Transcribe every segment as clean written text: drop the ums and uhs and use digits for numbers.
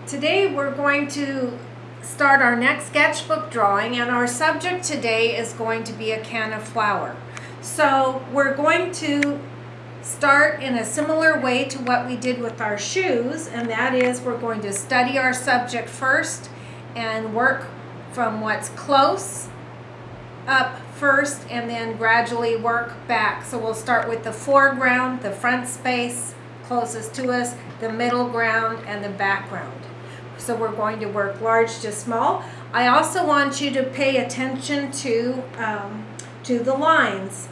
Today we're going to start our next sketchbook drawing, and our subject today is going to be a canna flower. So we're going to start in a similar way to what we did with our shoes, and that is we're going to study our subject first and work from what's close up first and then gradually work back. So we'll start with the foreground, the front space closest to us, the middle ground, and the background. So we're going to work large to small. I also want you to pay attention to the lines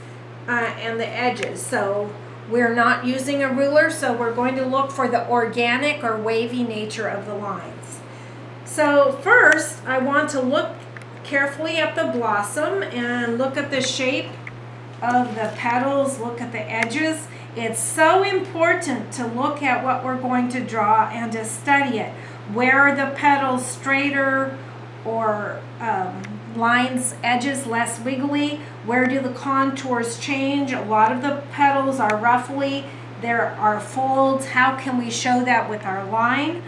and the edges. So we're not using a ruler, so we're going to look for the organic or wavy nature of the lines. So first, I want to look carefully at the blossom and look at the shape of the petals, look at the edges. It's so important to look at what we're going to draw and to study it. Where are the petals straighter or lines, edges less wiggly? Where do the contours change? A lot of the petals are ruffly. There are folds. How can we show that with our line?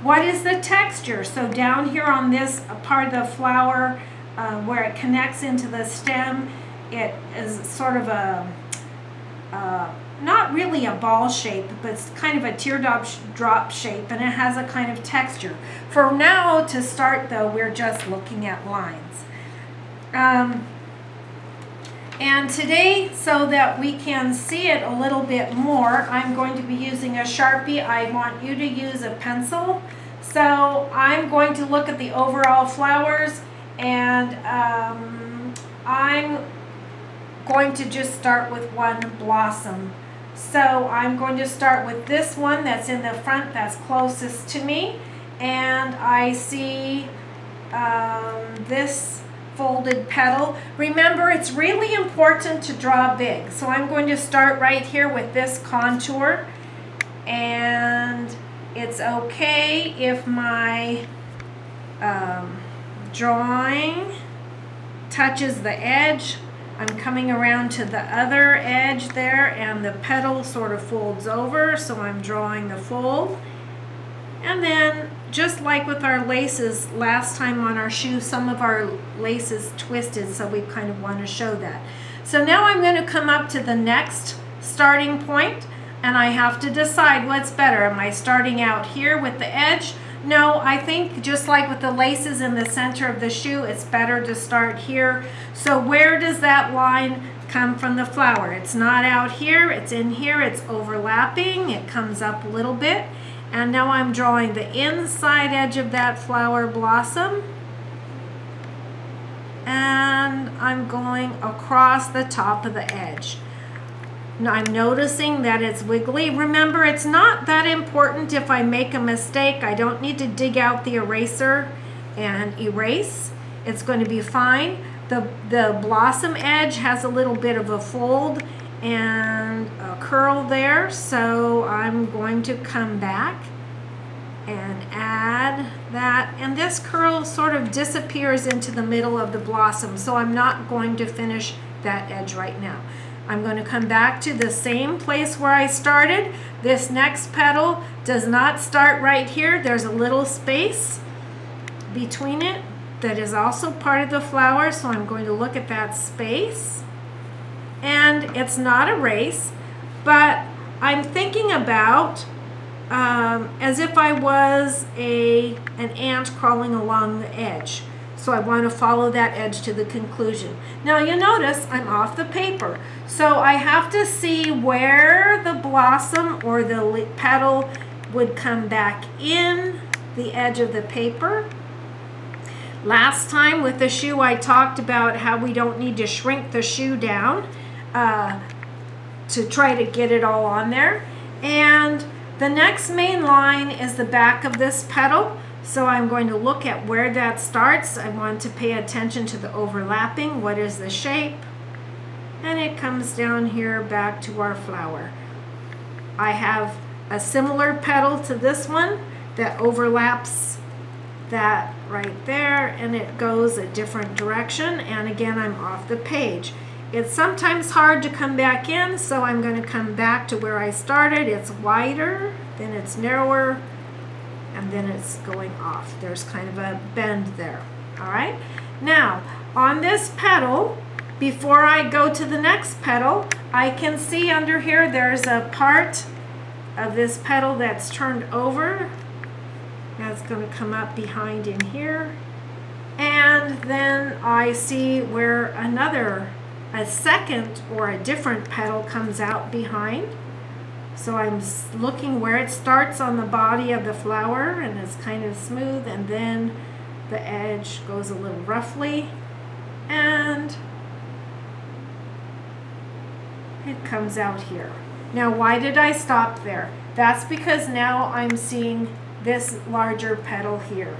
What is the texture? So down here on this part of the flower where it connects into the stem, it is sort of a not really a ball shape, but it's kind of a teardrop shape, and it has a kind of texture. For now, to start though, we're just looking at lines. And today, so that we can see it a little bit more, I'm going to be using a Sharpie. I want you to use a pencil. So I'm going to look at the overall flowers, and I'm going to just start with one blossom. So I'm going to start with this one that's in the front, that's closest to me, and I see this folded petal. Remember, it's really important to draw big. So I'm going to start right here with this contour, and it's okay if my drawing touches the edge. I'm coming around to the other edge there, and the petal sort of folds over, so I'm drawing the fold. And then, just like with our laces last time on our shoe, some of our laces twisted, so we kind of want to show that. So now I'm going to come up to the next starting point, and I have to decide what's better. Am I starting out here with the edge? No, I think just like with the laces in the center of the shoe, it's better to start here. So where does that line come from the flower? It's not out here, it's in here, it's overlapping, it comes up a little bit. And now I'm drawing the inside edge of that flower blossom. And I'm going across the top of the edge. Now I'm noticing that it's wiggly. Remember, it's not that important if I make a mistake. I don't need to dig out the eraser and erase. It's going to be fine. The blossom edge has a little bit of a fold and a curl there, so I'm going to come back and add that, and this curl sort of disappears into the middle of the blossom, so I'm not going to finish that edge right now. I'm going to come back to the same place where I started. This next petal does not start right here. There's a little space between it that is also part of the flower, so I'm going to look at that space. And it's not a race, but I'm thinking about as if I was an ant crawling along the edge. So I want to follow that edge to the conclusion. Now you notice I'm off the paper. So I have to see where the blossom or the petal would come back in the edge of the paper. Last time with the shoe, I talked about how we don't need to shrink the shoe down to try to get it all on there. And the next main line is the back of this petal. So I'm going to look at where that starts. I want to pay attention to the overlapping. What is the shape? And it comes down here back to our flower. I have a similar petal to this one that overlaps that right there, and it goes a different direction. And again, I'm off the page. It's sometimes hard to come back in, so I'm going to come back to where I started. It's wider, then it's narrower, and then it's going off. There's kind of a bend there. All right. Now, on this petal, before I go to the next petal, I can see under here there's a part of this petal that's turned over. That's going to come up behind in here. And then I see where a second or a different petal comes out behind. So I'm looking where it starts on the body of the flower and it's kind of smooth, and then the edge goes a little roughly and it comes out here. Now, why did I stop there? That's because now I'm seeing this larger petal here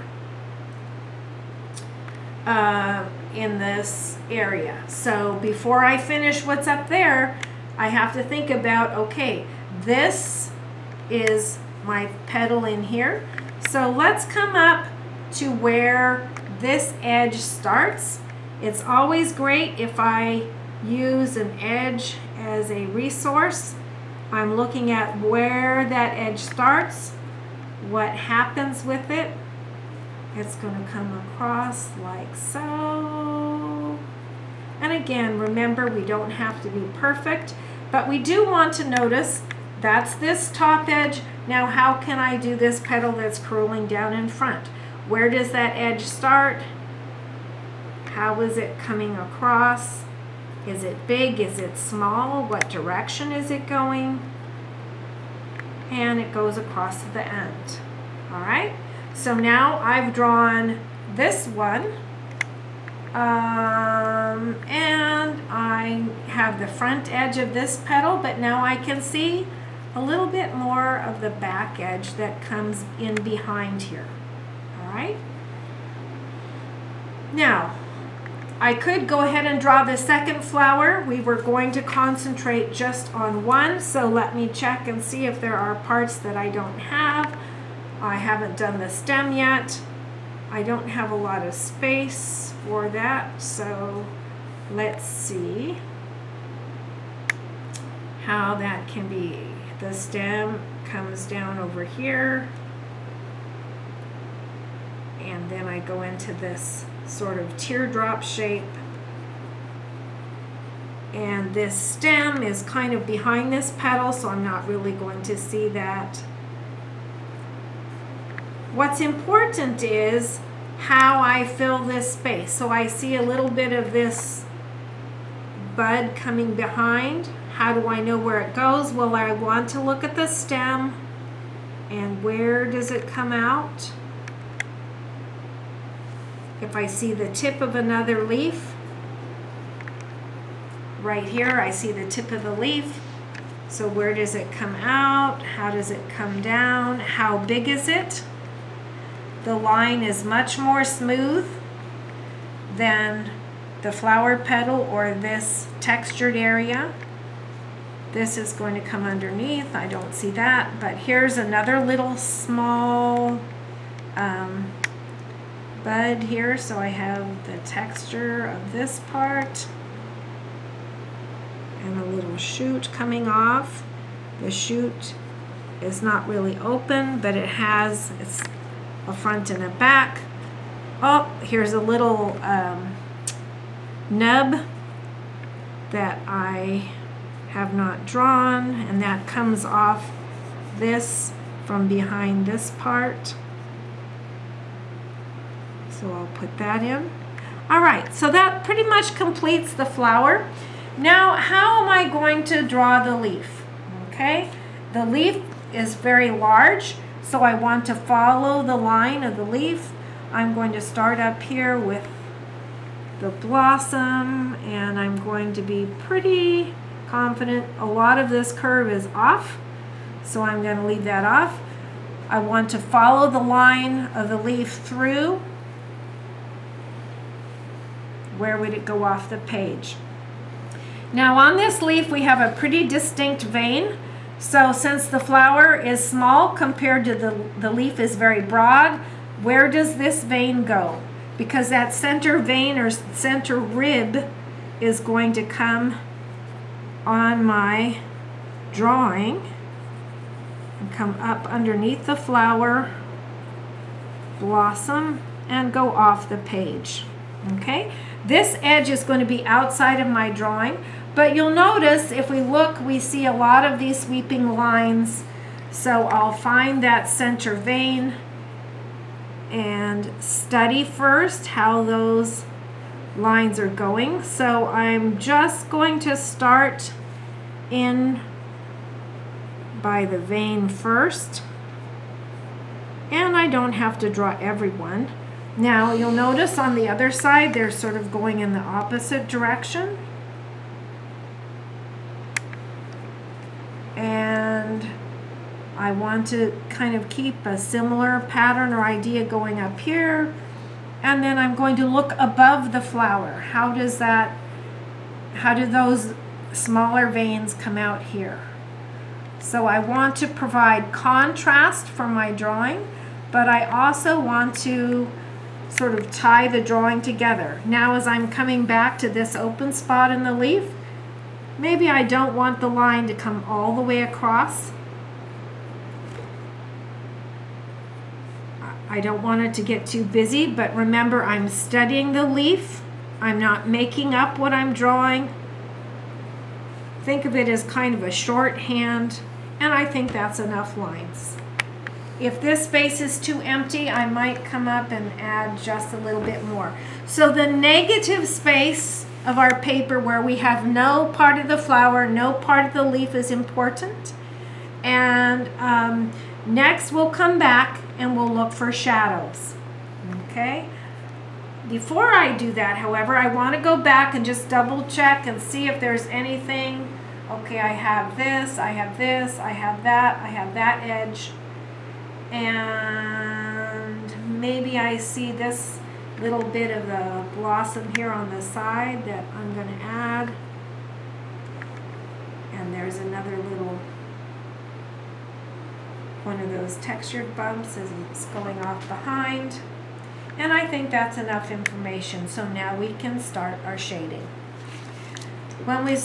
in this area. So before I finish what's up there, I have to think about, okay, this is my petal in here. So let's come up to where this edge starts. It's always great if I use an edge as a resource. I'm looking at where that edge starts, what happens with it. It's going to come across like so. And again, remember, we don't have to be perfect, but we do want to notice that's this top edge. Now, how can I do this petal that's curling down in front? Where does that edge start? How is it coming across? Is it big? Is it small? What direction is it going? And it goes across to the end. All right. So now I've drawn this one. And I have the front edge of this petal, but now I can see a little bit more of the back edge that comes in behind here. All right. Now, I could go ahead and draw the second flower. We were going to concentrate just on one, so let me check and see if there are parts that I don't have. I haven't done the stem yet. I don't have a lot of space for that, so let's see how that can be. The stem comes down over here, and then I go into this sort of teardrop shape, and this stem is kind of behind this petal, so I'm not really going to see that. What's important is how I fill this space. So I see a little bit of this bud coming behind. How do I know where it goes? Well, I want to look at the stem and where does it come out? If I see the tip of another leaf, right here I see the tip of the leaf. So where does it come out? How does it come down? How big is it? The line is much more smooth than the flower petal or this textured area. This is going to come underneath. I don't see that, but here's another little small bud here. So I have the texture of this part and a little shoot coming off. The shoot is not really open, but it's a front and a back. Oh, here's a little nub that I have not drawn, and that comes off this from behind this part. So I'll put that in. All right, so that pretty much completes the flower. Now, how am I going to draw the leaf? Okay, the leaf is very large, so I want to follow the line of the leaf. I'm going to start up here with the blossom, and I'm going to be pretty confident. A lot of this curve is off, so I'm going to leave that off. I want to follow the line of the leaf through. Where would it go off the page? Now on this leaf we have a pretty distinct vein. So since the flower is small compared to the leaf is very broad, where does this vein go? Because that center vein or center rib is going to come on my drawing and come up underneath the flower blossom and go off the page. Okay, this edge is going to be outside of my drawing, but you'll notice if we look, we see a lot of these sweeping lines. So I'll find that center vein and study first how those lines are going. So I'm just going to start in by the vein first, and I don't have to draw every one. Now you'll notice on the other side they're sort of going in the opposite direction, and I want to kind of keep a similar pattern or idea going up here, and then I'm going to look above the flower. How do those smaller veins come out here? So I want to provide contrast for my drawing, but I also want to sort of tie the drawing together. Now as I'm coming back to this open spot in the leaf, maybe I don't want the line to come all the way across. I don't want it to get too busy, but remember, I'm studying the leaf. I'm not making up what I'm drawing. Think of it as kind of a shorthand, and I think that's enough lines. If this space is too empty, I might come up and add just a little bit more. So the negative space of our paper where we have no part of the flower, no part of the leaf is important. And next we'll come back and we'll look for shadows. Okay? Before I do that, however, I want to go back and just double check and see if there's anything. Okay, I have this, I have this, I have that edge. And maybe I see this little bit of the blossom here on the side that I'm going to add. And there's another little one of those textured bumps as it's going off behind. And I think that's enough information. So now we can start our shading. When we